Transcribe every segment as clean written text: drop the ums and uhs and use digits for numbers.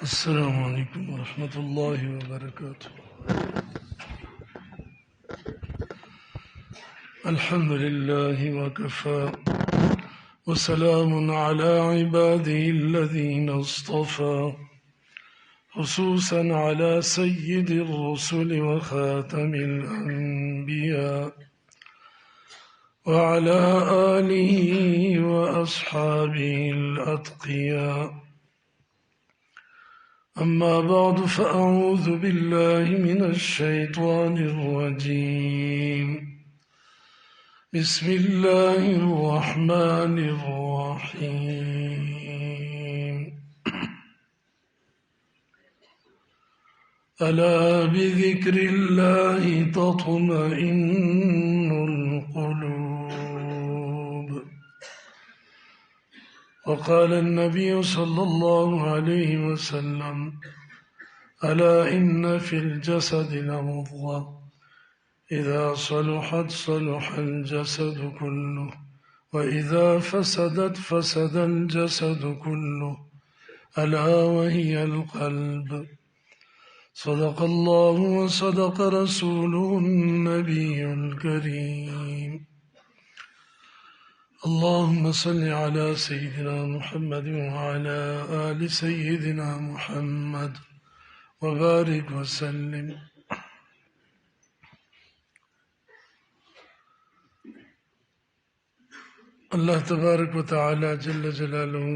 السلام عليكم ورحمة الله وبركاته. الحمد لله وكفى، وسلام على عباده الذين اصطفى، خصوصا على سيد الرسل وخاتم الأنبياء وعلى آله وأصحابه الأتقياء. أما بعد، فأعوذ بالله من الشيطان الرجيم. بسم الله الرحمن الرحيم. ألا بذكر الله تطمئن القلوب. وقال النبي صلى الله عليه وسلم: ألا إن في الجسد لمضغة إذا صلحت صلح الجسد كله، وإذا فسدت فسد الجسد كله، ألا وهي القلب. صدق الله وصدق رسوله النبي الكريم. اللهم صل على سيدنا محمد وعلى آل سيدنا محمد وبارك وسلم. الله تبارک و تعالی جل جلاله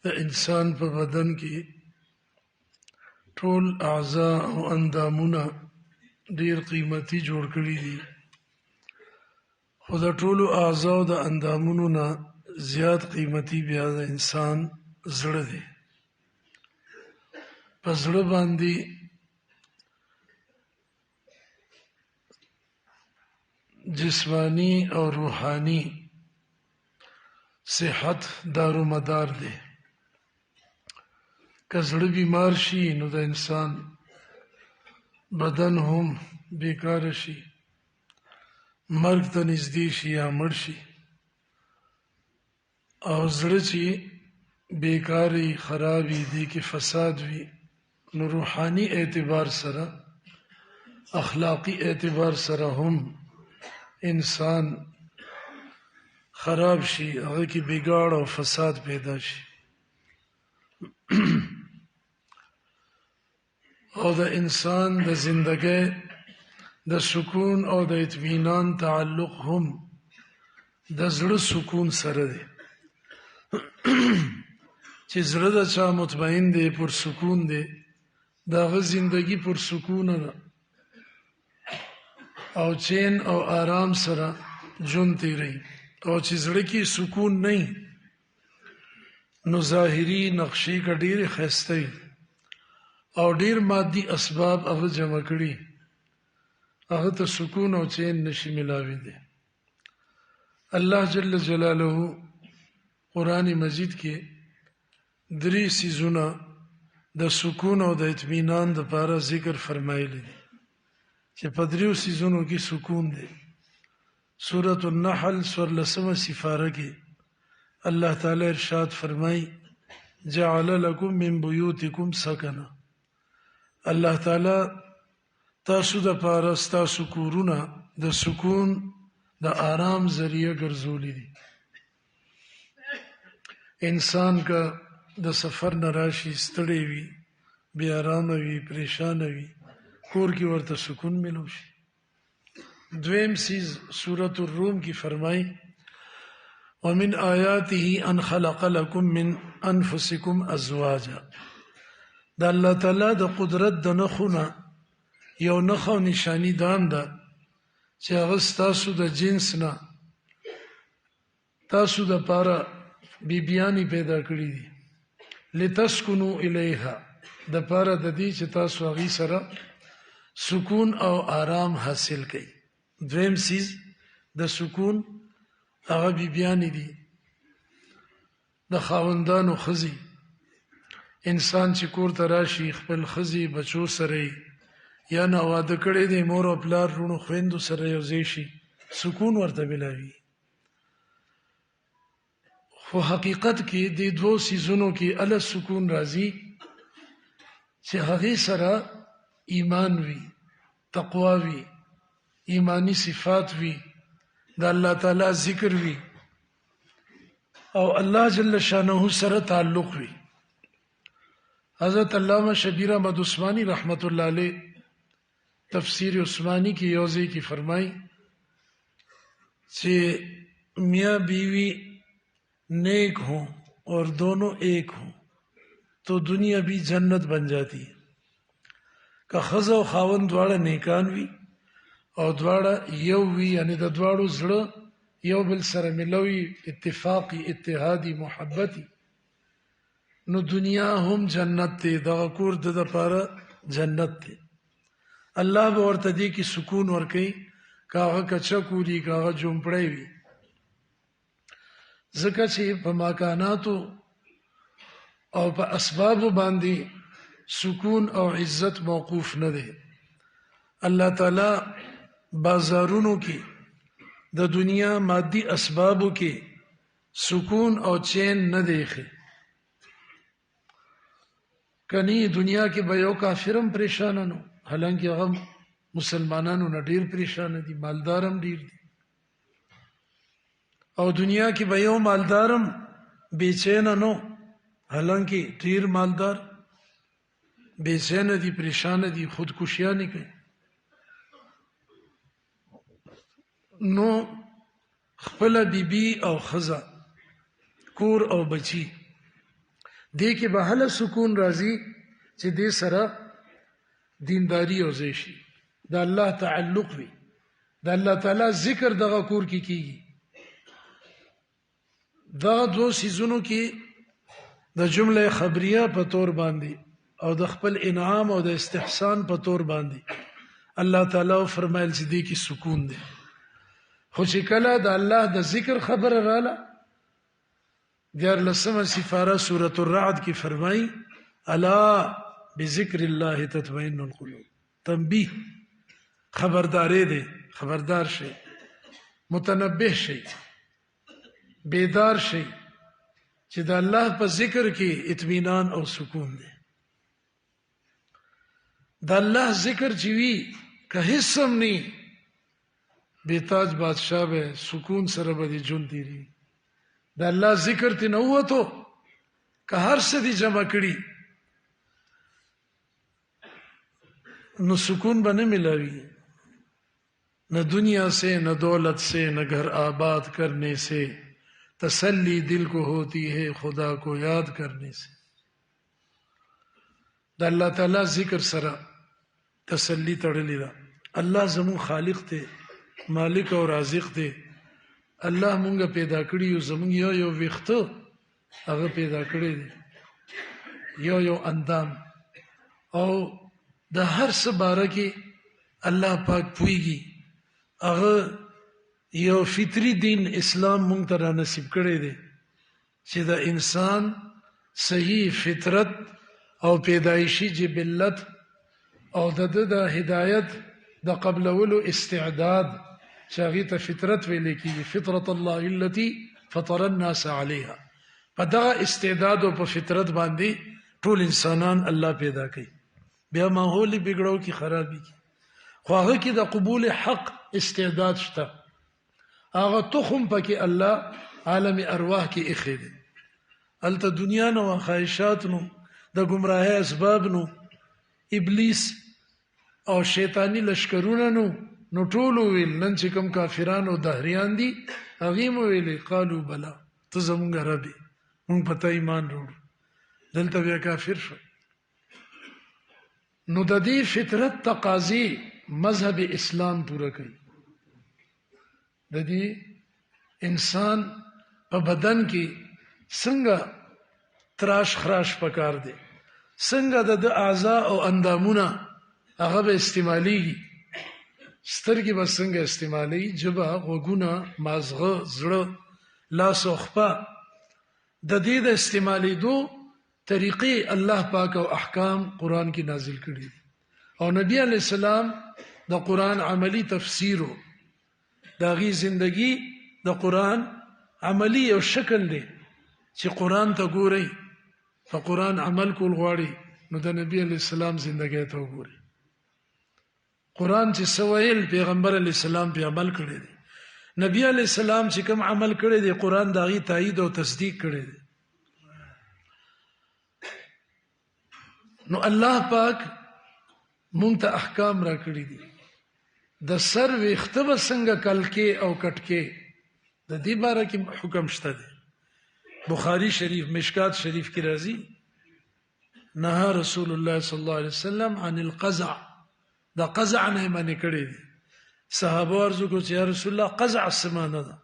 د انسان په بدن کې ټول اعضاء او اندامونه ډیر قیمتي جوړ کړي دي، خو د ټولو اعضاء او د اندامونو نه زیات قیمتي بیا د انسان زړه دی. په زړه باندې جسمانی او روحانی صحت دارو مدار دی. که زړه بیمار شي نو د انسان بدن هم بیکار شي، مرګ ته نږدې شي یا مړ شي. او زړه چې بیکاری خرابي دی کې فساد وي نو روحانی اعتبار سره اخلاقی اعتبار سره هم انسان خراب شي، هغه کې بګاړ او فساد پیدا شي. او د انسان د زندګۍ د سکون او د اطمینان تعلق هم د زړه سکون سره دی. چې زړه د چا مطمئن دی، پر سکون دی، دغه زندگی پر سکون ده او چین او آرام سره ژوند تیری. او چې زړه کې سکون نه نو ظاهري نقشې کا ډېر ښایسته او ډېر مادي اسباب هغه جمع کړي، هغه ته سکون او چین نشي ملاوي دي. الله جل جلاله قرآن مجید کې درې سیزونه د سکون او د اطمینان لپاره ذکر فرمایلی دي چې په دریو سیزونو کې سکون دی. سورة النحل 14 سپاره کې الله تعالی ارشاد فرمای: جعل لكم من بيوتكم سكنا. الله تعالی تاسو د پاره ستاسو کورونه د سکون د آرام ذریعہ ګرځولې دي. انسان کا د سفر نه راشي ستړی وي، بې آرامه وي، پریشان وي، کور کې ورته سکون ملو شي. دویم سیز سورة الروم کی فرمائی: ومن آیاته ان خلق لكم من انفسكم ازواجا. دا الله تعالی د قدرت د نخونه یو نخو نشانی دام ده چې هغه ستاسو د جنس نه تاسو د پاره بیبیانی پیدا کړی دي، لتسکنوا الیها، د پاره د دې چې تاسو هغه سره سکون او آرام حاصل کړئ. دویم سیز د سکون هغه بیبیانی دي، د خاوندانو خزي. انسان چې کور ته راشي خپل خزي بچو سره یا نه واده کړی دی، مور او پلار رونو خويندو سره یو ځای شي، سکون ورته ملاوي. خو حقیقت کې د دوو سیزونو کې ال سکون راځي چې هغه سره ایمان وي، تقوا وي، ایمانی صفات وي، د الله تعالی ذکر وي او الله جل شانه سره تعلق وي. حضرت علامہ شبیر احمد عثمانی رحمت اللہ علیہ تفسیر عثمانی کی یوزے کی فرمائی کہ میاں بیوی نیک ہوں اور دونوں ایک ہوں تو دنیا بھی جنت بن جاتی ہے. کہ ښځه او خاوند دواړه نیکان وي او دواړه یو وي، یعنی د دواړو زړه یو بل سره ملوي، اتفاقی، اتحادی، محبتی، نو دنیا هم جنت ته، دغه کور د لپاره جنت ته. الله به ورته دې کې سکون ورکوي، کاغه کچا کولی، کاغه جومپړی وي. ځکه چې په مکاناتو او په اسبابو باندې سکون او عزت موقوف نه دی. الله تعالی بازارونو کې د دنیا مادي اسبابو کې سکون او چین نه دی ښه. کني دنیا کې به یو کافرم پریشان نو، حالانکه هغه مسلمانانو نه ډیر پریشان دي، مالدارم ډیر دي. او دنیا کې به یو مالدارم بیچین نو، حالانکه ډیر مالدار بیچین دي، پریشان دي، خودکشیاں نه کوي. نو خپل بیبي او خزا، کور او بچی، دې کې به هله سکون راځي چې دې سره دینداری او زیشي، د الله تعلق وي، د الله تعالی ذکر دغه کور کې کیږي. دغه دو سیزونو کې د جمله خبریه په تور باندې او د خپل انعام او د استحسان په تور باندې الله تعالی فرمایل چې دې کې سکون دی. خو چې کله د الله د ذکر خبر رااله، دیار لسمه سفاره سورة الرعد کی فرمائی الا بذکر الله تطمئن القلوب. تنبیه، خبردارې ده، خبردار شي، متنبه شي، بیدار شي چې د الله په ذکر کې اطمینان او سکون ده. د الله ذکر چې وي که هیڅ هم نی، بیتاج بادشاہ به سکون سره به دې ژوند تیری. د الله ذکر تی نووتو که هر څه دې جمع کړي نو سکون به نه ملاوی، نہ دنیا سے، نہ دولت سے، نہ گھر آباد کرنے سے. تسلی دل کو ہوتی ہے خدا کو یاد کرنے سے. د الله تعالی ذکر سره تسلی تړلې ده. الله زمون خالق ته، مالک او رازق ته. الله مونږه پیدا کړی یو، زمونږ یو ویخته هغه پیدا کړی دی، یو اندام، او د هر څه باره کې الله پاک پوهیږي. هغه یو فطری دین اسلام مونږ ته را نصیب کړی دی چې د انسان صحیح فطرت او پیدایشي جبلت او د هدایت د قبلولو استعداد چې هغې ته فطرت ویل کېږي، فطرت الله التي فطر الناس عليها. په دغه استعداد او په فطرت باندې ټول انسانان الله پیدا کوي. بیا ماحول بګړو کې خرابي کی، خو هغه کې د قبول حق استعداد شته. هغه تخم پکې الله عالم ارواح کې اخی دی. هلته دنیا نو، خواهشات نو، د گمراهۍ اسباب نو، ابلیس او شیطانی لشکرونه نو ټول ویل نن چې کوم کافران او دهریان دي هغې مو ویلې قالو بلا ته زمونږ رب یې، مونږ په ته ایمان راوړو. دلته بیا کافر شو. نو د دې فطرت تقاضې مذهب اسلام پوره کوي. د دې انسان په بدن کې څنګه تراش خراش پکار دی، څنګه د اعضاء او اندامونه هغه به استعمالیږي. سترګې به څنګه استعمالي، ژبه، غوږونه، مازغه، زړه، لاس او خپه. د دې د استعمالیدو طریقې الله پاک او احکام قرآن کې نازل کړي. او نبی علیہ السلام د قرآن عملی تفسیرو، د هغې زندگی د قرآن عملی یو شکل دی. چې قرآن ته ګورئ په قرآن عمل کول غواړي نو د نبی علیہ السلام زندګۍ ته وګورئ. قرآن چې څه ویل پیغمبر علیہ السلام په عمل کړی دی. نبی علیہ السلام چې کوم عمل کړی دی قرآن د هغې تایید او تصدیق کړی دی. نو الله پاک مونږ ته احکام را کړی دي. د سر ویښته به څنګه کلکې او کټکې د دې باره کې حکم شته دی. بخاری شریف مشکات شریف کی راځي نهى رسول الله صلی الله علیه وسلم عن القزع. دا قزع نه معنی کړی دی. صحابه ورزو کو چې یا رسول الله قزع سمانه ده.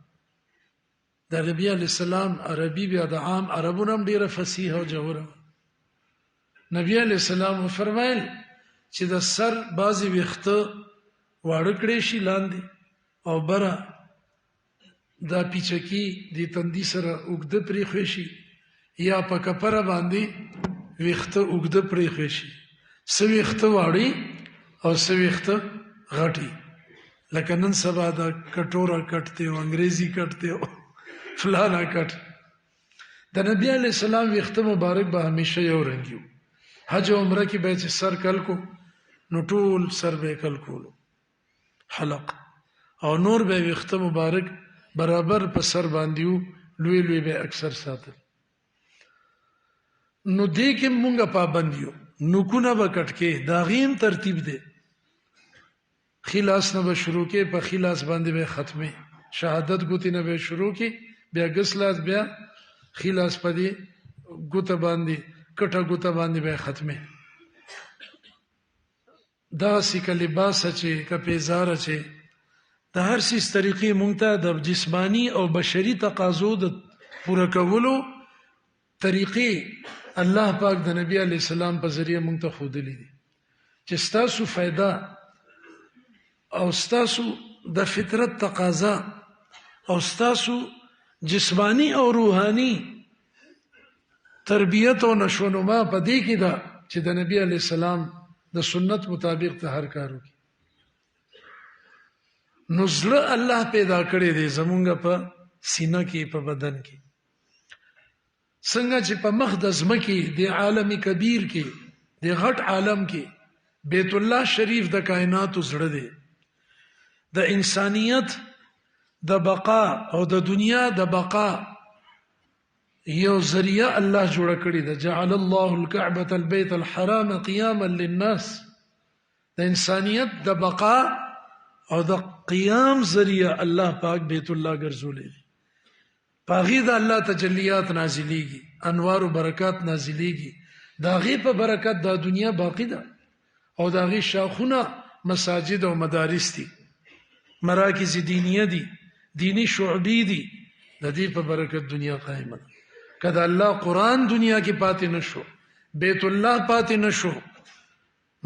د نبی علیہ السلام عربي بیا د عام عربونو هم ډیره فصیح او جوهره. نبی علیہ السلام فرمایل چې د سر بعضی ویښته واړه کړی شي لاندې او بره دا پیچکی دی تندی سره اوږده پرېښوی شي یا په کپره باندې ویښته اوږده پرېښوی شي. څه ویښته واړی او څه ویښته غټي. لکه نن سبا دا کټوره کټ دی او انګریزي کټ دی او فلانا کټ. د نبی علیہ السلام ویښته مبارک به همیشه یو رنګ وي. حج او عمره کې به چې سر کل کو نو ټول سر به کل کولو حلق او نور به ویښته مبارک برابر په سر باندې وو لوی لوی به اکثر ساتل. نو دې کې مونږه پابند یو. نوکونه به کټ کې دا غیم ترتیب دی. خلاص نه به شروع کې په خلاص باندې به ختمه. شهادت ګوتی نه به شروع کې بیا غسلاس بیا خلاص پدې ګوته باندې کټه ګوته باندې به ختمه. دا سکه لباس چې کپیزار چې د هر څه طریقې مونږ ته د جسمانی او بشري تقاضو د پوره کولو طریقې الله پاک د نبی علی السلام په ذریعہ مونږ ته خودلی دي چې ستاسو फायदा او ستاسو د فطرت تقاضا او ستاسو جسمانی او روحانی تربیت او نشونما په دې کې ده چې د نبی علی السلام د سنت مطابق ته هر کار وکړي. نزله الله پیدا کړی دی زمونږ په سینه کې په بدن کې. څنګه چې په مخ د ځمکې د عالم کبیر کې د غټ عالم کې بیت الله شریف د کائناتو زړه دی. د انسانیت د بقا او د دنیا د بقا یو ذریعہ الله جوړ کړی ده. جعل الله الكعبة البيت الحرام قياما للناس. د انسانیت د بقا او د قیام ذریعہ الله پاک بیت الله ګرځولې. پاغي د الله تجلیات نازلېږي انوار او برکات نازلېږي. دا غي په برکت د دنیا باقی ده او دا غي شاخونه مساجد او مدارس دي مراکز دینیه دي دینی شعبی دي. د دې په برکت دنیا قائمه ده. کله الله قرآن دنیا کې پاتې نشو بیت الله پاتې نشو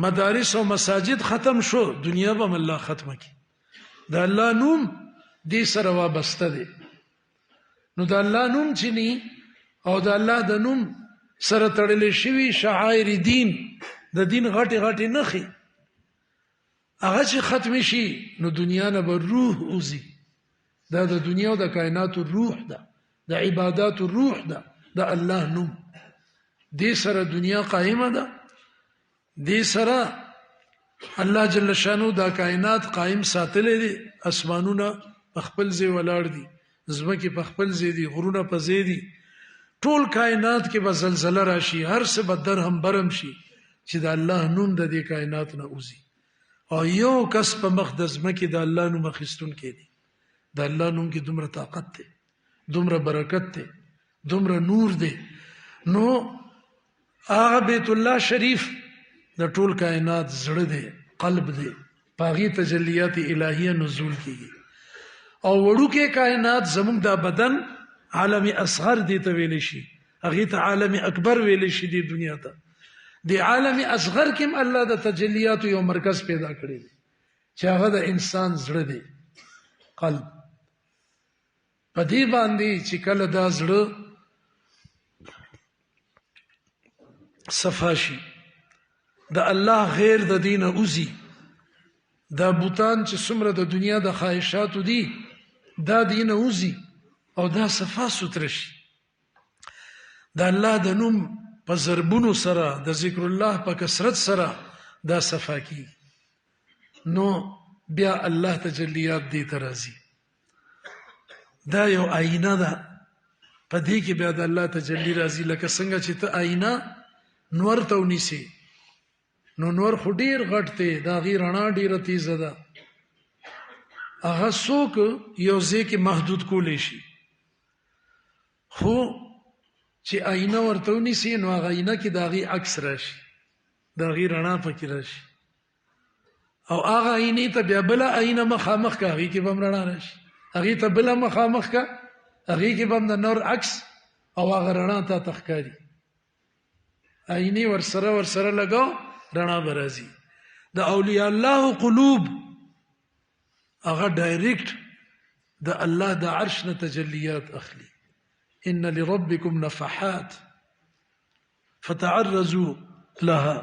مدارس او مساجد ختم شو دنیا به الله ختمه کی. د الله نوم دې سره وابسته دی. نو د الله نوم چې ني او د الله د نوم سره تړلې شوی شعائر دین د دین غټي غټي نخي هغه چې ختم شي نو دنیا نه به روح اوزي. دا د دنیا او د کائنات روح ده د عبادت روح ده د الله نوم. دې سره دنیا قائمه ده. دې سره الله جل شانو دا کائنات قائم ساتلې دي. اسمانونه په خپل ځای ولاړ دي زمکه په خپل ځای دي غرونه په ځای دي. ټول کائنات کې به زلزلہ راشي هر څه به درهم برم شي چې د الله نوم د دې کائنات نه اوزي. او یو کس په مخ د زمکه د الله نوم اخیستون کې دي. د الله نوم کې دومره طاقت ده دومره برکت ده دومره نور ده. نو هغه بیت الله شریف د ټول کائنات زړه ده قلب ده. پاغي تجلیات الهیه نزول کیږي. او وړوکې کائنات زموږ د بدن عالم اصغر دي ته ویل شي هغه ته عالم اکبر ویل شي د دنیا ته. د عالم اصغر کې الله د تجلیات یو مرکز پیدا کړی دی چې هغه د انسان زړه دی قلب. په دې باندې چې کله دا زړه صفاشي د الله غیر د دین اوزي دا بوتان چې څومره د دنیا د خواهشاتو دي دا دین اوزي او دا صفا ستر شي. د الله د نوم په ضربونو سره د ذکر الله په کثرت سره دا صفا کی نو بیا الله تجلیات دې ترازی دا یو آینه ده په دې کې بیا د الله تجلی راځي لکه څنګه چې ته آینه نور ته ونیسي نو نور خو ډیر غټ دی دا غي رڼا ډیره تیزه ده هغه څوک یو ځکه محدود کولی شي خو چې آینه ورته ونیسي نو هغه آینه کې دا غي عکس راشي دا غي رڼا پکې راشي او هغه آینه ته بیا بل آینه مخامخ کوي کې بم رڼا راشي هغه ته بل مخامخ کا هغه کې بم د نور عکس او هغه رڼا ته تخکاری آینه ورسره لګاو رڼا برازي د اولیاء الله قلوب هغه ډایرکټ د الله د عرش نه تجلیات اخلي ان لربكم نفحات فتعرضوا لها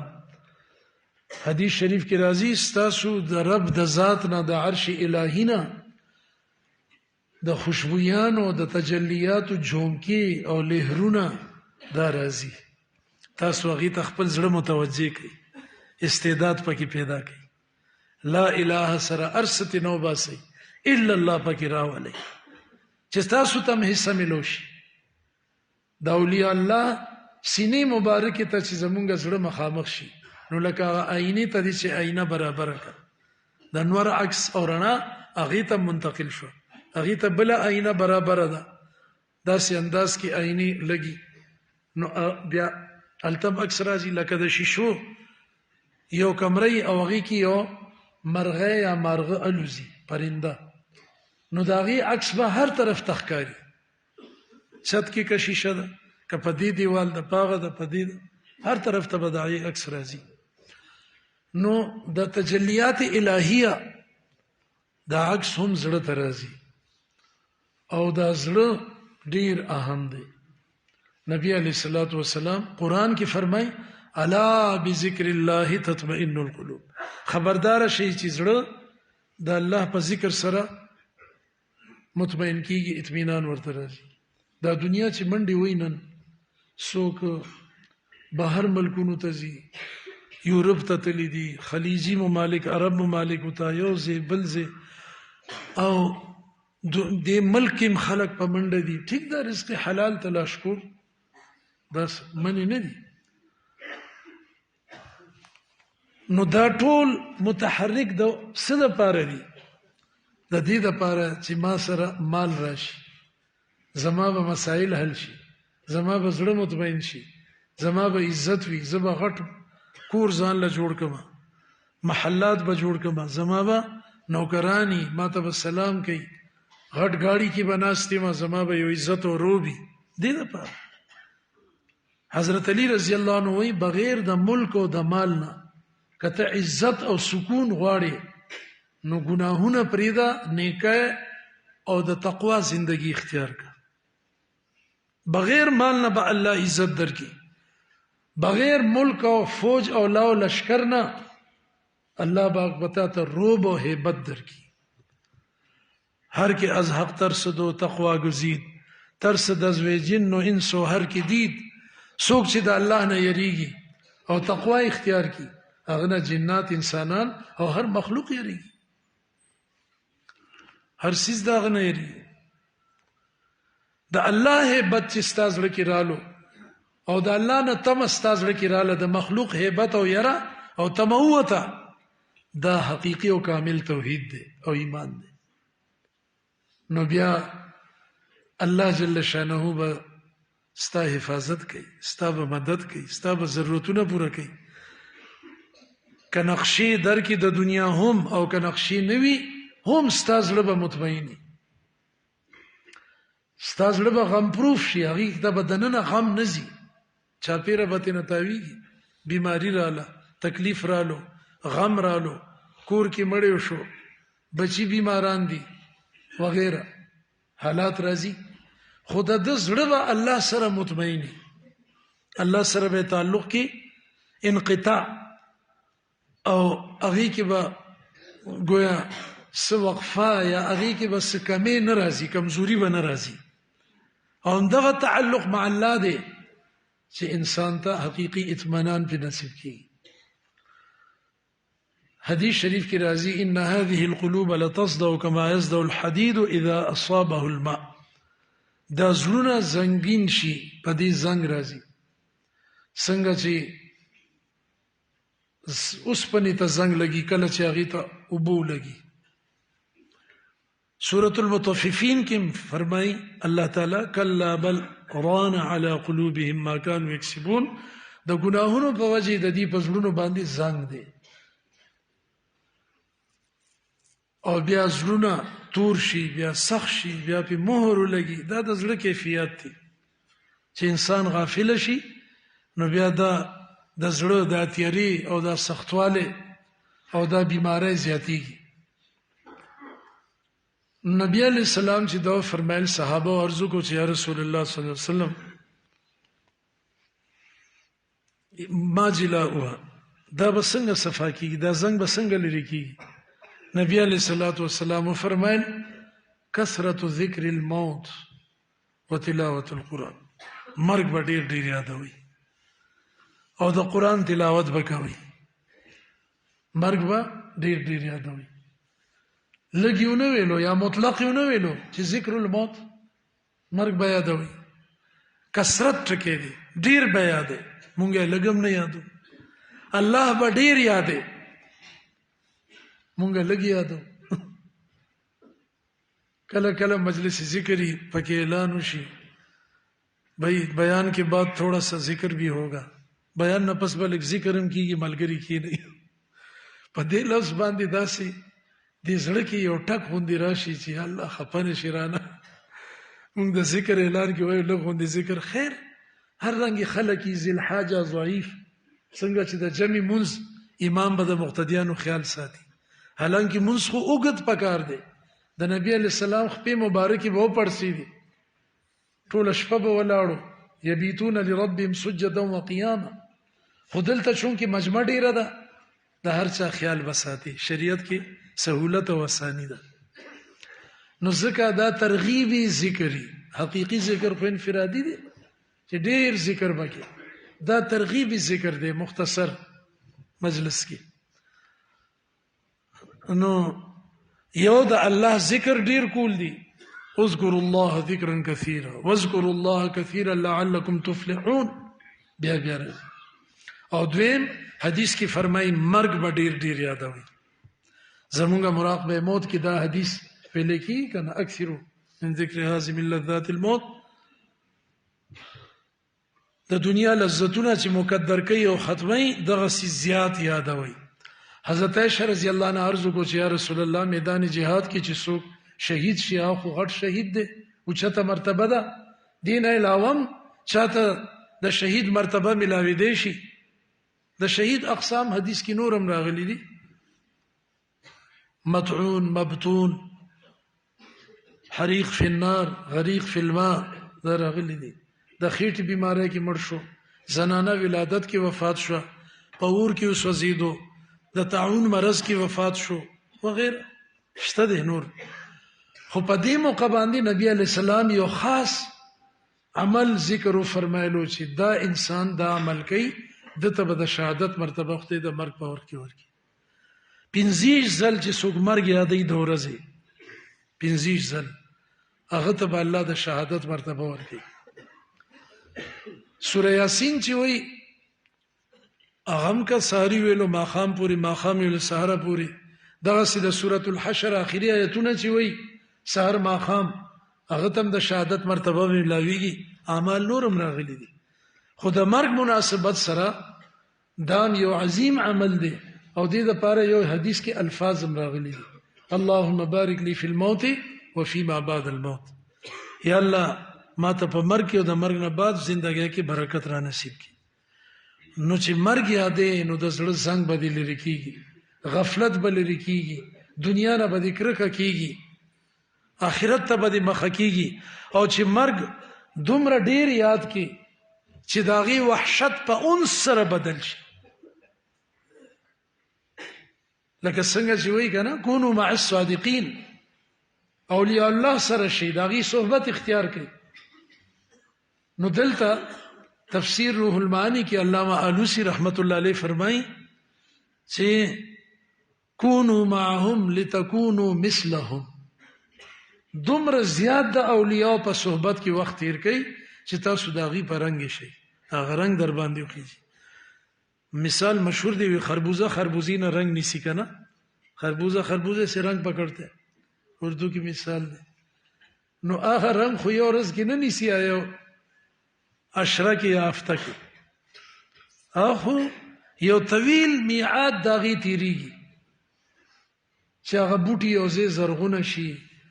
حدیث شریف کې راځي ستاسو د رب د ذات نه د عرش الهی نه د خوشبویانو د تجلیات جومکی او لهرونه دا راځي تاسو هغه ته خپل زړه متوجه کړئ استعداد پکې پیدا کړئ لا اله سره ارست نو باسي الا الله پکې راولي چې تاسو تم حصہ ملوشي د اولیاء الله سینې مبارکه ته چې زمونږ زړه مخامخ شي نو لکه آینه ته دي چې آینه برابر کړه د نور عکس او رڼا هغه ته منتقل شو هغه ته بل آینه برابر ده داسې انداز کې آینه لګي نو بیا التم اکثر راځي لکه د شیشو یو کمرې او هغه کې یو مرغه یا مرغه الوزي پرنده نو داغي عکس به هر طرف تخکاری چھت کې کا شیشه ده کپدی دیوال د پاغه د پدی هر طرف ته بدایي عکس راځي نو د تجلیات الہیه دا عکس هم زړه ته راځي او دا زړه ډیر اهم دی نبی علیہ الصلوۃ والسلام قران کې فرمای الا بذکر الله تطمئن القلوب خبردار شي چې زړه د الله په ذکر سره مطمئن کیږي اطمینان ورته راځي دا دنیا چې منډي وینن څوک بهر ملکونو ته ځي یورپ ته تللی دي خلیجی ممالک عرب ممالک ته یو ځای بل ځای او د ملک خلق په منډه دي ټیک دا رزق حلال تلاش کول بس منی نه دي نو دا ټول متحرک د څه لپاره دي د دې لپاره چې ما سره مال راشي زما به مسائل حل شي زما به زړه مطمئن شي زما به عزت وي زما غټ کور ځان له جوړ کما محلات به جوړ کما زما به نوکرانی ما ته به سلام کوي غټ گاڑی کې بناستې ما زما به یو عزت او روبي دې لپاره حضرت علی رضی الله عنه وی بغیر د ملک او د مال نه کته عزت او سکون غواړي نو ګناهونه پریدا نیکه او د تقوا زندگی اختیار کا بغیر مال نه به الله عزت درکې بغیر ملک او فوج او لاو لشکر نه الله باغ بتا ته روب او هیبت درکې هر کې از حق ترسد و تقوا گزید ترسد از وی جن و انس و هر کې دید څوک چې د الله نه یریږي او تقوا اختیار کی هغه نه جنات انسانان او هر مخلوق یریږي هر سیز داغه نه یریږي د الله هیبت چې ستاسو لکه رالو او د الله نه تم ستاسو لکه رااله د مخلوق هیبت او یرا او تموته دا حقيقي او کامل توحید دی او ایمان دی نو بیا الله جل شانه به ستا حفاظت کوي ستا به مدد کوي ستا به ضرورتونه پوره کوي که نقشې در کې د دنیا هم او که نقشې نوي هم ستا زړه به مطمئني ستا زړه به غم پروف شي هغې ته به دننه غم نه ځي چاپېره به ترې نه تاویږي بیماري راله تکلیف رالو غم رالو کور کې مړی شو بچی بیماران دي وغیره حالات راځي خو د زړه به الله سره مطمئني الله سره به تعلق کې انقطاع او هغې کې به گویا څه وقفه یا هغې کې به څه کمې نه راځي کمزوري به نه راځي او همدغه تعلق مع الله دی چې انسان ته حقیقی اطمینان په نصیب کی. حدیث شریف کی راضی ان هذه القلوب لتصدع كما يصدع الحديد اذا اصابه الماء. دا زړونه زنګین شي په دې زنګ راځي څنګه چې اوس پنی ته زنګ لګي کله چې هغه ته اوبو لګي. سورۃ المطففین کې فرمای الله تعالی کلا بل ران على قلوبهم ما كانوا يكسبون. د ګناهونو په وجه د دې په زړونو باندې زنګ دی او بیا زړونه تور شي بیا سخت شي بیا په مهر لګي. دا د زړه کیفیت دی چې انسان غافل شي نو بیا دا د زړه د تیاری او د سختواله او د بیماری زیاتیږي. نبی علیہ السلام چې دا فرمایل صحابه ارزو کو چې یا رسول الله صلی الله علیه وسلم ما جلاؤها دا بسنګ صفا کیږي دا زنګ بسنګ لري کیږي. نبی علیہ الصلوۃ والسلام فرمایل کثرت ذکر الموت وتلاوت القرآن. مرګ به ډیر ډیر یادوي او د قرآن تلاوت وکوي. مرګ به ډیر ډیر یادوي. لګیونه ویلو یا مطلق یونه ویلو چې ذکر الموت مرګ به یادوي. کثرت ټکی دی ډیر به یادې مونږه لګم نه یادو. الله به ډیر یادې مونږه لګي یادو. کله کله مجلس ذکری پکې اعلان وشي بھائی بیان کے بعد تھوڑا سا ذکر بھی ہوگا. بیان نه پس بل ذکر هم کیږي ملګری کی نه. په دې لفظ باندې داسې دې زړه کې یو ټک غوندې راشي چې الله خپنه شیرانه موږ د ذکر اعلان کې وایو لږ غوندې ذکر خیر. هر رنګ خلک یې ذل حاجه ضعیف څنګه چې د جمع منځ امام به د مقتدیانو خیال ساتي. حالانکه منځ خو اوږد پکار دی. د نبی علیہ السلام خپې مبارکي به وپړسي دي ټوله شپه به ولاړو یبیتون لربهم سجدا وقیاما. خو دلته چونکې مجمع ډیره ده د هر چا خیال بساتي. شریعت کې سهولت او اسانی ده نو ځکه دا ترغیبی ذکری حقیقی ذکر خو انفرادي دی چې ډیر ذکر وکړي. دا ترغیبی ذکر دی مختصر مجلس کې. نو یو د الله ذکر ډیر کول دی. اذكروا الله ذكرا كثيرا واذكروا الله كثيرا لعلكم تفلحون. بیا بیا او دویم حدیث کې فرمایي مرګ به ډیر ډیر یادوي. زمونږه مراقبه موت کې دا حدیث ویل کی کنه اکثروا من ذکر هذه من لذات الموت. د دنیا لذتونه چې مقدر کوي او ختمي دغه سي زیات یادوي. حضرت عائشہ رضی الله عنها عرض کو چې یا رسول الله میدان جهاد کې چې څوک شهید شي او خو غټ شهید دی او چته مرتبه ده دین علاوه چاته د شهید مرتبه ملاوي دی شي. د شهید اقسام حدیث کې نورم راغلي دي. مطعون مبتون حریق فی النار غریق فی الماء دا راغلي دي. د خېټې بیماری کې مړ شو زنانه ولادت کې وفات شو په اور کې وسوځیدو د طاعون مرض کې وفات شو وغیرہ شته دي نور. خو په دې موقع باندې نبی علیہ السلام یو خاص عمل ذکر فرمایلو چې دا انسان دا عمل کوي دته به د شهادت مرتبه خته د مرګ په ور کې ورکی. 50 ځل چې څوک مرګ یادې د ورځې 50 ځل هغه ته به الله د شهادت مرتبه ورکی. سوره یاسین چې وای اغم کا ساری ویلو ماخام پوری ماخام ویلو سحر پوری دغه سید سوره الحشر اخیری آیتونه چې وای سحر ماخام هغه تم د شهادت مرتبه ملاویږي. اعمال نورم راغلي دي. خو د مرګ مناسبت سره دام یو عظیم عمل دی او دې لپاره یو حدیث کې الفاظ راغلي دي. اللهم بارک لی فی الموت وفيما بعد الموت. یا الله ما ته په مرګ او د مرګ نه بعد ژوندۍ کې برکت را نصیب کړي. نو چې مرګ یادې نو د زړه زنګ بدل لري کیږي غفلت بل لري کیږي دنیا نه به ذکر کیږي آخرت ته به مخ کیږي. او چې مرګ دومره ډیر یاد کی چې داغي وحشت په انس سره بدل شي. لکه څنګه چې وایي کنه کونوا مع الصادقین اولیاء الله سره شي داغي صحبت اختیار کړي. نو دلته تفسیر روح المعانی کې علامہ آلوسی رحمت الله علیه فرمایي چې کونوا معهم لتكونوا مثلهم، دومره زیات د اولیاء په صحبت کې وخت تیر کړئ چې تاسو د هغې په رنګ شئ، هغه رنګ در باندې وخیږي. مثال مشهور دی، خربوزہ خربوزی نہ رنگ نیسی کا نا، خربوزہ خربوزے سے رنگ پکڑتے ہیں، اردو کی مثال دی. نو آخر رنگ خوی اور رز کی نہ نیسی آیا اشرا کی آفتہ کی آخو یو طویل میعاد داغی تیریگی چې هغه بوټي یو ځای زرغونه شي،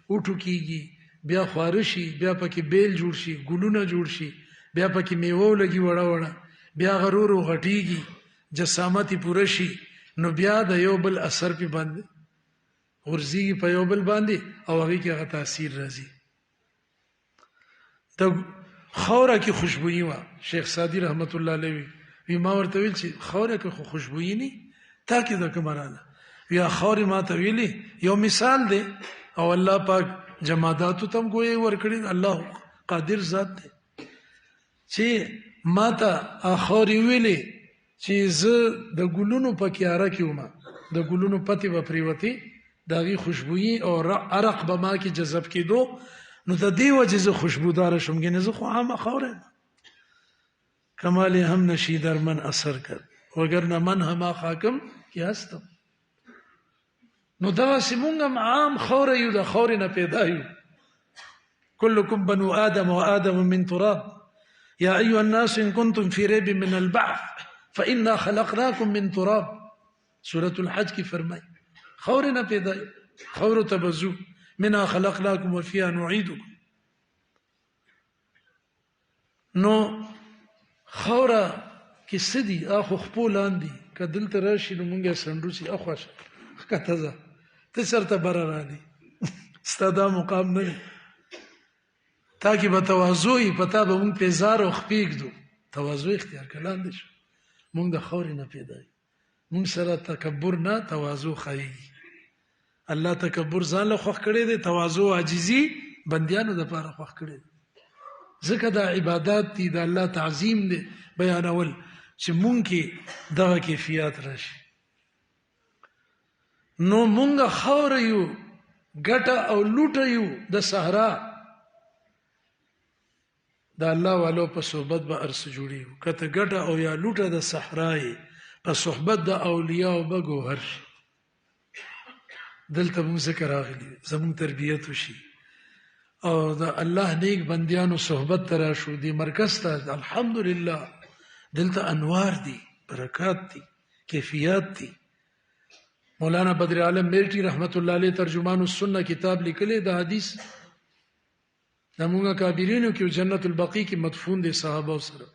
اوټو کیږي، بیا خواره شي، بیا پکې بیل جوړ شي، ګلونه جوړ شي، بیا پکې میوه لګي وړه وړه، بیا غرورو غټیږي، جسامت پوره شي، نو بیا د یو بل اثر په باندې غورځيږي په یو بل باندې او هغه کې هغه تاثیر راځي. د خوره کې خوشبوئی وا شیخ سادی رحمت الله علیه وی ما ورته ویل چې خوره کې خوشبوئی نه تا کې د کمرانه یا خوري ما ته ویلي یو مثال دی او الله پاک جمادات تم کوی ورکړي، الله قادر ذات دی چې ما ته اخوري ویلي چې زه د ګلونو په کیاره کې ومه، د ګلونو پتی به پریوتی داغي خوشبوئی او عرق به ما کې جذب کېدو، نو د دې وجه زه خوشبودار شم، ګنې زه خو عام خوره کمال هم نشی در من اثر کرد وگرنه من هم خاکم کی هستم. نو دا سیمونگم عام خوره یو، دا خوره نه پیدا یو. كلكم بنو آدم وآدم من تراب يا أيها الناس إن كنتم في ريب من البعث فإنا خلقناكم من تراب، سورة الحج کی فرمائی خوره نه پیدا یو، خوره تبزو منها خلقناكم وفيها نعيدكم. نو خوره کې سدي اخو خپلان دي کدل تر راشي نو مونږه سندوسي اخواشه کته ځه ته سرته برراني ستاده مقام نه تاکي به تواضع پتا به مونږ په زار او خپېږدو، تواضع اختیار کلان دي مونږ د خوري نه پیدا مونږ سره تکبر نه تواضع خایي. الله تکبر ځان له خوښ کړي دي، تواضع عاجزي بنديانو د لپاره خوښ کړي دي. ځکه دا عبادت دي، د الله تعظیم دي بیانول چې مونږ کې دغه کیفیت راشي. نو مونږ خاور یو، ګټه او لوټه یو د صحرا، د الله والو په صحبت به ارس جوړیو، کته ګټه او یا لوټه د صحرا په صحبت د اولیاء به ګوهر شي. دلته مونږ ذکر راغلی زمون تربیت وشي او د الله نیک بندیانو صحبت ترا شو دی مرکز ته. الحمدلله دلته انوار دي، برکات دي، کیفیات دي. مولانا بدر عالم میرٹی رحمت الله علیه ترجمان السنه کتاب لیکلی د حدیث د موږ کابرینو کې جنت البقیع کې مدفون دي صحابه سره.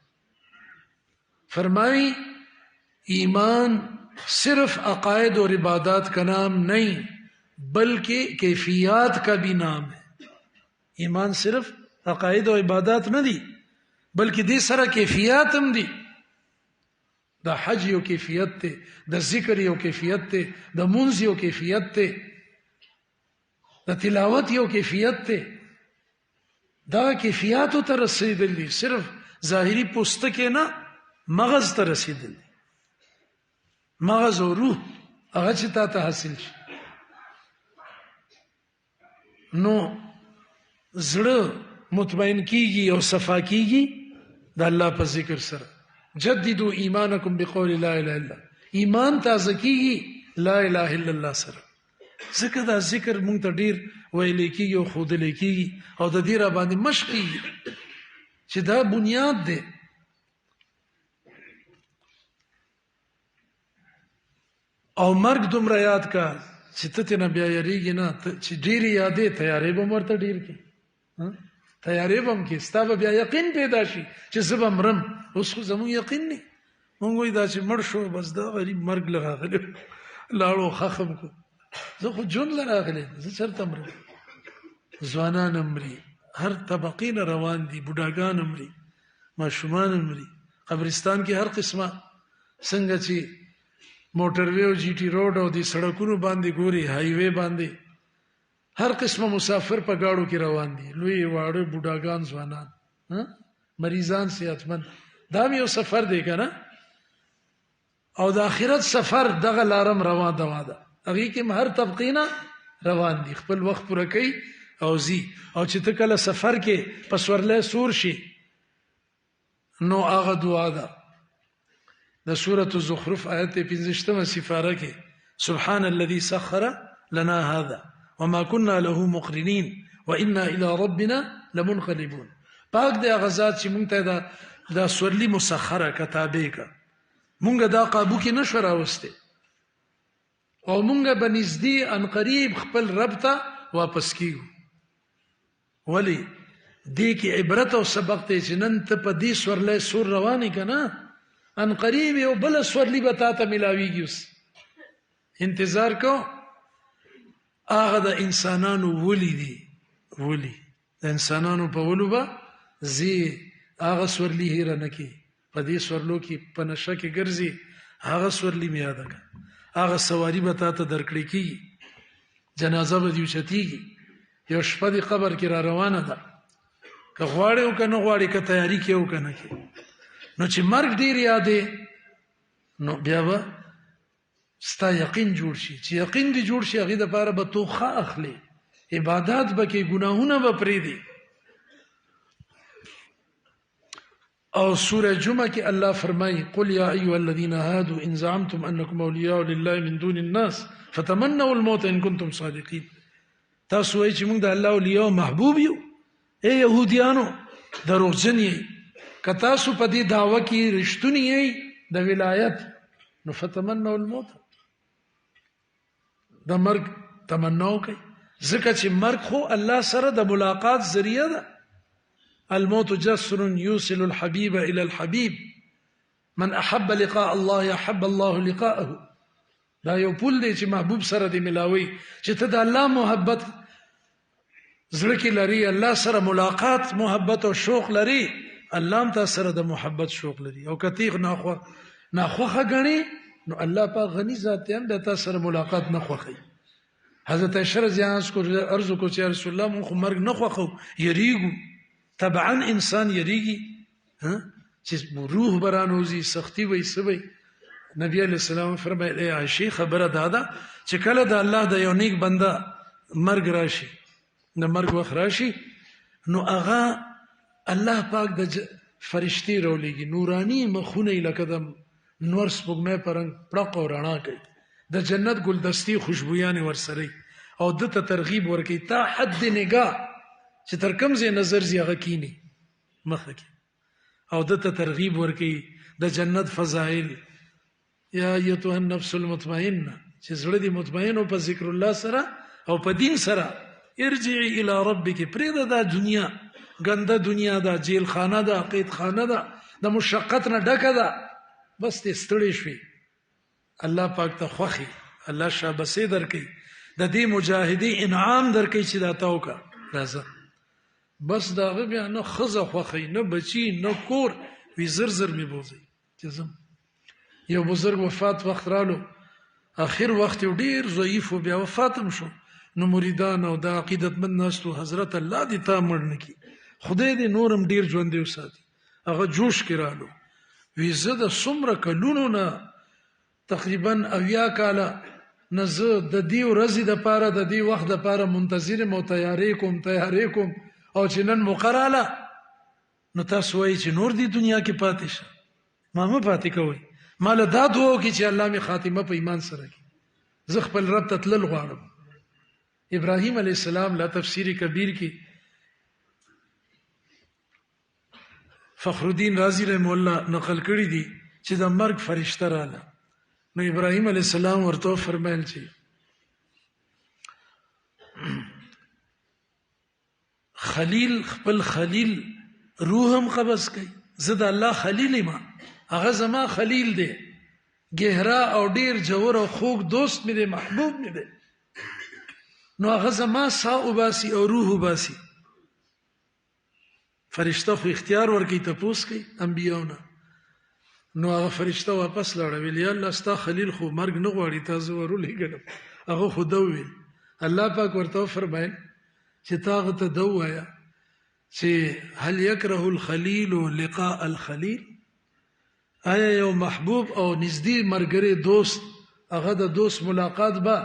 فرمایي ایمان صرف عقائد اور عبادات کا نام نہیں بلکہ کیفیات کا بھی نام ہے. ایمان صرف عقائد و عبادات نه دي بلکې دې سره کیفیات هم دي. د حج یو کیفیت ته، د ذکر یو کیفیت ته، د منځ یو کیفیت ته، د تلاوت یو کیفیت ته. دا کیفیاتو ته رسیدل دي، صرف ظاهری پوستکه نه مغز ته رسیدل دي. مغز او روح هغه چې تا ته حاصل شي. نو زړه مطمئن کیږي او صفا کیږي د الله په ذکر سره. جددوا ایمانکم بقول لا اله الا، ایمان تازه کیږي لا اله الا الله سره. ځکه دا ذکر مونږ ته ډیر ویل کیږي او ښودل کیږي او د دې را باندې مشق کیږي چې دا بنیاد دی. او مرګ دومره یاد کا چې ته نه بیا یریږي نه، چې ډیر یادې تیارې به مرته ډیر کی تیارې بم کې ستا به بیا یقین پیدا شي چې زه به مرم. اوس خو زموږ یقین نه، مونږ وایي دا چې مړ شو بس دا غریب مرګ له راغلی لاړو خخم کو، زه خو ژوند له راغلی زه چېرته مرم. ځوانان مري، هر طبقې نه روان دي، بوډاګان مري، ماشومان مري. قبرستان کې هر قسمه څنګه چې موټر وی او جی ټی روډ او د سړکونو باندې ګوري، های وی باندې هر قسمه مسافر په گاڑو کې روان دي، لوی واړه بوډاګان ځوانان، مریضان صحتمند. دا یو سفر دی کنه او د آخرت سفر دغه لارم روان ده هغه کې هر طبقینا روان دي خپل وخت پوره کوي او زی او چې ته کله سفر کې پسورله سور شي نو هغه دعا ده د سورۃ الزخرف آیت 15 سفاره کې سبحان الذي سخر لنا هذا وما كنا له مقرنين وانا الى ربنا لمنقلبون پاک دی هغه ذات چې مونږ ته دا سورلی مسخره کتابه کا مونږ دا قابو کې نشو راوسته او مونږ به نږدې ان قریب خپل رب ته واپس کیږو ولی دې کې عبرت او سبق ته چې نن ته په دې سورلې سور رواني کنه ان قریب یو بل سورلی به تاسو ملاويږي اوس انتظار کو هغه د انسانانو ولی دي ولی د انسانانو په ولو به زی هغه سورلی هیر نه کی په دې سورلو کې په نشه کې ګرځي هغه سورلی می یاد کا هغه سواری به تاسو درکړی کی جنازه به دیو چتیږي یو شپه دی قبر کې را روانه ده که غواړي او که نه غواړي که تیاری کې او که نه کې نو چې مرګ ډیر یادې نو بیا به ستا یقین جوړ شي چې یقین دی جوړ شي هغه د لپاره به توخه اخلي عبادت به کې ګناهونه به پرېږدي او سورہ جمعہ کې الله فرمایي قل یا ایها الذين هادوا ان زعمتم انكم اولياء لله من دون الناس فتمنوا الموت ان كنتم صادقين تاسو وایئ چې موږ د الله اولیاء محبوب یو اے يهوديانو دروغجن یې که تاسو په دې دعوه کې رښتونی یې د ولایت نو فتمنوا الموت د مرګ تمنا وکړئ ځکه چې مرګ خو الله سره د ملاقات ذریعہ ده الموت جسر يوصل الحبيب الى الحبيب من احب لقاء الله احب الله لقاءه دا یو پول دی چې محبوب سره دی ملاوي چې ته د الله محبت زړه کې لري الله سره ملاقات محبت او شوق لري الله هم تاسو سره د محبت شوق لري او کتیغ ناخوخه غني نو الله پاک غني ذات هم د تاسو سره ملاقات نه خوخي حضرت عائشہ رضی الله عنها کو عرض کو چې رسول الله مون خو مرګ نه خوخو یریګو طبعا انسان یریږي چې روح برانوزي سختی وي سوي نبی علیہ السلام فرمایي عائشہ خبره دادا چې کله د الله د یو نیک بنده مرګ راشي د مرګ وخت راشي نو هغه الله پاک د فرشتي رولېږي نوراني مخونه لکه د نور سپوږمۍ پرنګ پړق او رڼا کوي د جنت ګلدستي خوشبويان ورسره او د ته ترغیب ورکي تا حد نگاه چې تر کوم ځای نظر زیغه کینی مخه کې او د ته ترغیب ورکي د جنت فضائل یا ایتها النفس المطمئنه چې زړه دې مطمئن او په ذکر الله سره او په دین سره ارجعي الى ربك پرېدا د دنیا ګنده دنیا دا جیل خانه ده قید خانه ده د مشقت نه ډکه ده بس ته ستړي شوي الله پاک ته خوخي الله شابسه درکې د دې مجاهدی انعام درکې چې دا تاوکا راځه بس دا بیا نه خزه خوخي نه بچي نه کور وی زر می بوزي چې یو بزرگ وفات وخت رالو اخر وخت ډیر ضعیف بیا وفاتم شو نو مریدان او د عقیدت من ناستو حضرت الله دې تا مړ نکي خدای دې نورم ډیر ژوند دی وساتي هغه جوش کړهالو وی زه د څومره کلونو نه تقریبا 80 کاله نه زه د دې ورځې د پاره د دې وخت د پاره منتظر مو تیارې کوم او چې نن مقراله نو تاسو وایئ چې نور دی دنیا کې پاتې شه ما پاتې کوي مال دا دوه کې چې الله می خاتمه په ایمان سره کې زه خپل رب ته تلل غواړم ابراهیم علیه السلام لا تفسیر کبیر کې فخر الدین رازی رحم الله نقل کړی دي چې د مرګ فرشته رااله نو ابراهیم علیه السلام ورته فرمایل چې خلیل خپل خلیل روح هم قبض کوي زه د الله خلیل ما هغه زما خلیل دی گهرا او ډیر جوور او خوږ دوست مې دی محبوب مې دی نو هغه زما سا وباسي او روح وباسي فرشته خو اختیار ورکي تپوس کوي انبيونه نو هغه فرشته واپس لاړه ویل یا الله ستا خلیل خو مرګ نه غواړي تاسو ورولېږم هغه خو دوی الله پاک ورته فرمایل چې تاغه ته دوایا چې هل يكره الخليل لقاء الخليل آیا یو محبوب او نږدې مرګري دوست هغه د دوست ملاقات به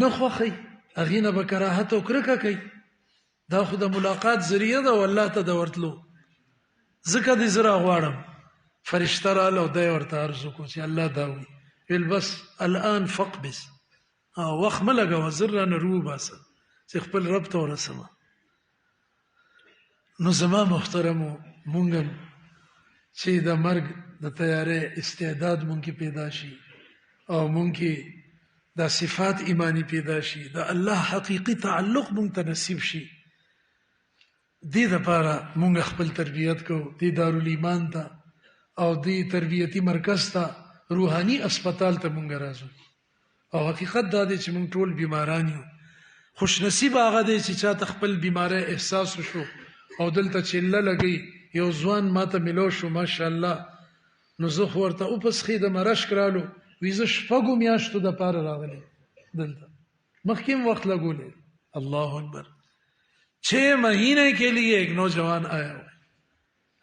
نه خوښي، هغې نه به کراهت او کرکه کوي. دا خو د ملاقات ذریعه ده او الله ته د ورتلو. ځکه دې زه راغواړم فرشته راله او دی ورته عرض وکړو چې الله دا وایي، ویل بس الان فقبس، وخت مه لګوه، زر رانه روباسه چې خپل رب ته ورسمه. نو زما محترمو، مونږ هم چې د مرګ د تیارې استعداد مونږ کې پیدا شي او مونږ کې دا صفات ایمانی پیدا شي، د الله حقیقي تعلق مونږ ته نصیب شي، دې دپاره مونږ خپل تربیت کوو. دې دارالایمان ته او دې تربیتي مرکز ته، روحاني اسپتال ته مونږ راځو. او حقیقت دا دی چې مونږ ټول بیماران یو. خوش نصیب هغه دی چې چاته خپل بیماری احساس وشو او دلته چله لګي. یو ځوان ماته ملو شو ماشاءالله، نو زه خو ورته وپسخې د مرشک رالو، وی زه شپږو میاشتو دپاره راغلی دلته، مخکې هم وخت لګولی. اللہ اکبر. 6 مہینے کے لیے ایک نوجوان آیا ہوا ہے.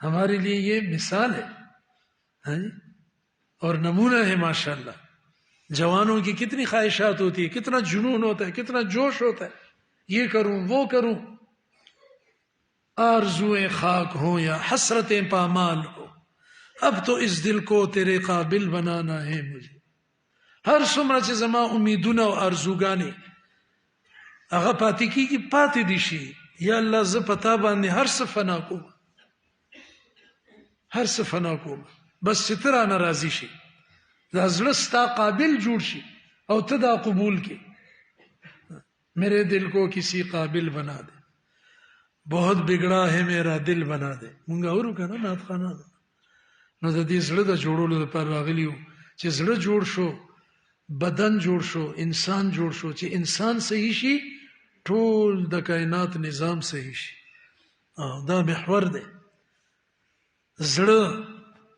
ہمارے لیے یہ مثال ہے اور نمونہ ہے. ماشاءاللہ جوانوں کی کتنی خواہشات ہوتی ہے، کتنا جنون ہوتا ہے، کتنا جوش ہوتا ہے، یہ کروں وہ کروں. آرزویں خاک ہوں یا حسرتیں پامال ہو، اب تو اس دل کو تیرے قابل بنانا ہے مجھے. ہر څومره چې زما امیدونه او ارزوګانې هغه پاتې کېږي، پاتې دي شي. یا الله زه په تا باندې هر څه فنا کوم، هر څه فنا کوم، بس چې ته رانه راضي شي، دا زړه ستا قابل جوړ شي او ته دا قبول کې. میرے دل کو کسی قابل بنا دے، بہت بگڑا ہے میرا دل بنا دے. مونږ اورو کنه نعت خانه. نو د دې زړه د جوړولو لپاره راغلی یو چې زړه جوړ شو، بدن جوړ شو، انسان جوړ شو. چې انسان صحیح شي ټول د کائنات نظام صحیح شي. دا محور دی. زړه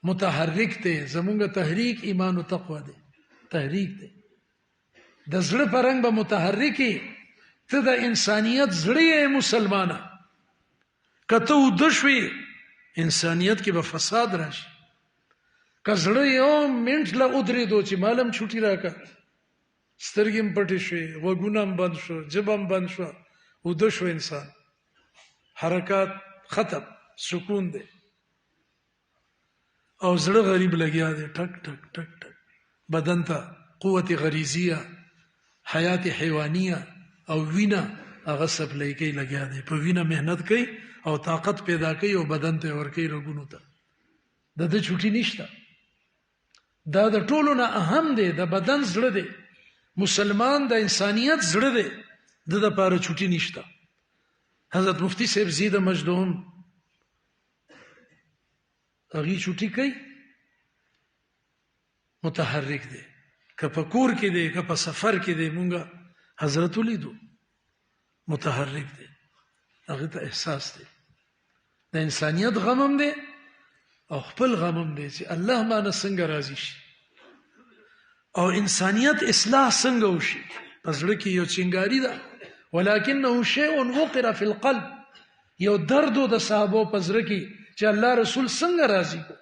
متحرک دی، زمونږ تحریک ایمان او تقوا دی، تحریک دی. د زړه پرنګ به متحرکی، ته د انسانیت زړه یې مسلمانه. کته ودشوي انسانیت کې به فساد راشي. که زړه یو منټ له ودرېدو چې مالم چھوټي راکا، سترګې م پټې شوې، غوږونه م بند شو، ژبه م بند شو، وده شو انسان، حرکات ختم، سکون دی. او زړه غریب لګیا دی، ټک ټک ټک ټک. بدن ته قوت غریزیه، حیات حیوانیه او وینه هغه سپلای کوي، لګیا دی په وینه مهنت کوي او طاقت پیدا کوي او بدن ته ورکوي رګونو ته. د ده چوټي نشته. دا د ټولو نه اهم دی. د بدن زړه دی، مسلمان د انسانیت زړه دی، د دپاره چوټي نشته. حضرت مفتی صاحب زیده مجدهم هغې چوټي کوي، متحرک دی. که په کور کې دی که په سفر کې دی، مونږه حضرت ولیدو متحرک دی، هغه ته احساس دی. د انسانیت غم هم دی او خپل غم هم دی چې الله مانه څنګه راضي شي او انسانیت اصلاح څنګه وشي. په زړه کې یو چنګاري ده، ولکنه شیء وقر فی القلب. یو درد د صحابو په زړه کې چې الله رسول څنګه راضي کو،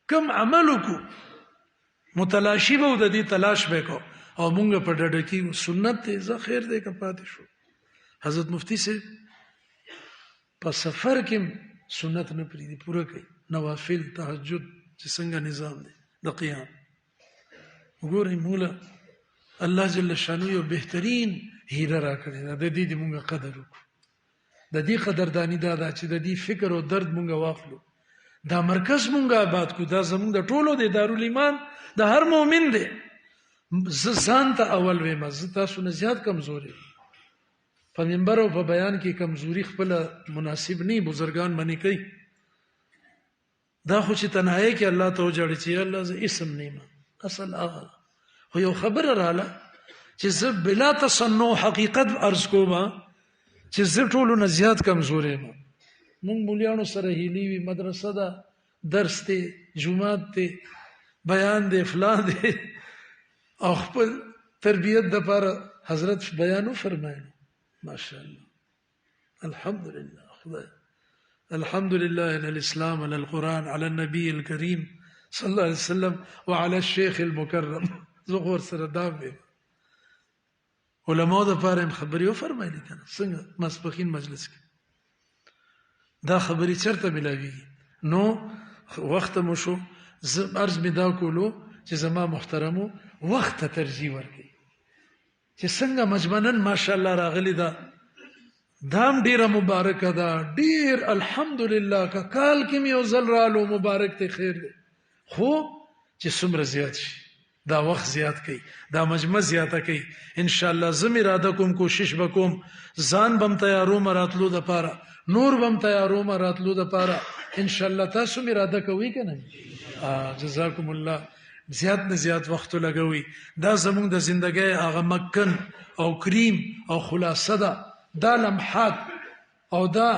کم عمل کو، متلاشی به د دې تلاش وکړو او مونږ په ډډه کې سنت ته ځه خیر دی که پاتې شو. حضرت مفتی سے په سفر کې سنت نه پریږدي، پوره کوي. نوافل، تهجد چې څنګه نظام دی د قیام. وګورئ مولا الله جل شانو یو بهترین هیره راکړې ده، د دې مونږ قدر وکړو. د دې قدردانی دا ده چې د دې فکر او درد مونږ واخلو، دا مرکز مونږ آباد کو. دا زمونږ د ټولو د دارالایمان د هر مؤمن دی. زه ځان ته اول ویم، زه تاسو نه زیات کمزور یم. په منبر او په بیان کې کمزوري خپل مناسب نه، بزرگان منی کوي. دا خو چې تنهایی کې الله ته وجاړي چې الله زه اسم نیمه اصل هغه. خو یو خبره رااله چې زه بلا تصنع حقیقت عرض کوم چې زه ټولو نه زیات کمزور یم. مونږ مولیانو سره هیلي وي، مدرسه ده، درس دی، جمعات دی، بیان دی، فلان دی، او خپل تربیت دپاره حضرت بیانو فرمایلو. ماشاءالله الحمدلله. خدای الحمد لله على الإسلام، على القرآن، على النبي الكريم صلى الله عليه وسلم، وعلى الشيخ المكرم. زغور سردام بیم علماء دا پاره خبری فرمایلی کنه څنګه ماسپخین مجلس کې دا خبری چرته ملاویږي. نو وخت مو شو، عرض می دا کولو چې زما محترمو وخت ته ترجیح ورکړي چې څنګه مجمنن ماشاءالله راغلی دا دام ډیره مبارکه ده، ډیر الحمدلله که کال کې مې یو ځل رالو مبارک ته خیر دی، خو چې څومره زیات شي دا وخت زیات کوي، دا مجمع زیاته کوي. ان شاء الله زم اراده کوم، کوشش وکوم ځان بم تیارو مراتلو د پاره، نور بم تیارو مراتلو د پاره. ان شاء الله تاسو مې اراده کوي کنه. جزاکم الله. زیات نه زیات وخت لګوي. دا زموږ د زندګۍ هغه مکن او کریم او خلاصه ده، دا لمحات او دا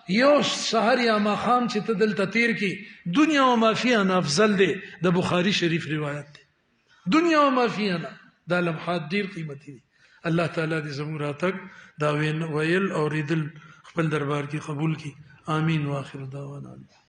یو سحر یا ماخام چې ته دلته تیر کی، دنیا و ما فیها نه افضل دی. د بخاری شریف روایت دی، دنیا و ما فیها نه، دا لمحات ډیر قیمتي دي. الله تعالی دې زموږ راتګ دا ویل او ریدل خپل دربار کې قبول کی. آمین. واخر دعوانا